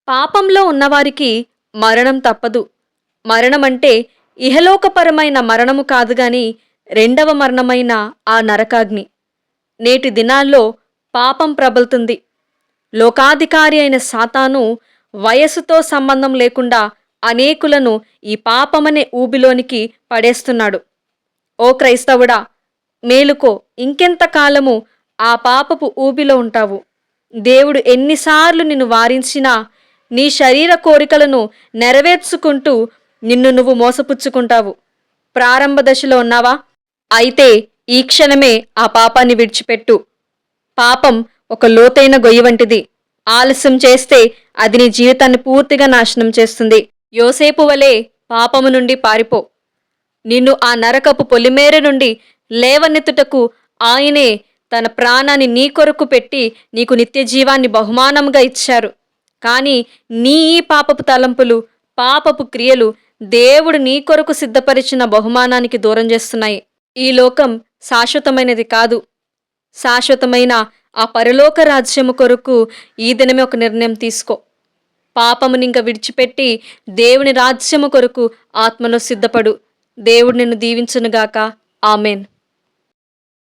పాపంలో ఉన్నవారికి మరణం తప్పదు. మరణమంటే ఇహలోకపరమైన మరణము కాదు గాని రెండవ మరణమైన ఆ నరకాగ్ని. నేటి దినాల్లో పాపం ప్రబలుతుంది. లోకాధికారి అయిన సాతాను వయస్సుతో సంబంధం లేకుండా అనేకులను ఈ పాపమనే ఊబిలోనికి పడేస్తున్నాడు. ఓ క్రైస్తవుడా, మేలుకో, ఇంకెంతకాలము ఆ పాపపు ఊబిలో ఉంటావు? దేవుడు ఎన్నిసార్లు నిన్ను వారించినా నీ శరీర కోరికలను నెరవేర్చుకుంటూ నిన్ను నువ్వు మోసపుచ్చుకుంటావు. ప్రారంభ దశలో ఉన్నావా? అయితే ఈ క్షణమే ఆ పాపాన్ని విడిచిపెట్టు. పాపం ఒక లోతైన గొయ్యి వంటిది. ఆలస్యం చేస్తే అది నీ జీవితాన్ని పూర్తిగా నాశనం చేస్తుంది. యోసేపు వలె పాపము నుండి పారిపో. నిన్ను ఆ నరకపు పొలిమేర నుండి లేవనెత్తుటకు ఆయనే తన ప్రాణాన్ని నీ కొరకు పెట్టి నీకు నిత్య జీవాన్ని బహుమానంగా ఇచ్చారు. కానీ నీ ఈ పాపపు తలంపులు, పాపపు క్రియలు దేవుడు నీ కొరకు సిద్ధపరిచిన బహుమానానికి దూరం చేస్తున్నాయి. ఈ లోకం శాశ్వతమైనది కాదు. శాశ్వతమైన ఆ పరలోక రాజ్యము కొరకు ఈ దినమే ఒక నిర్ణయం తీసుకో. పాపమునింక విడిచిపెట్టి దేవుని రాజ్యము కొరకు ఆత్మలో సిద్ధపడు. దేవుడు నిన్ను దీవించునుగాక. ఆమెన్.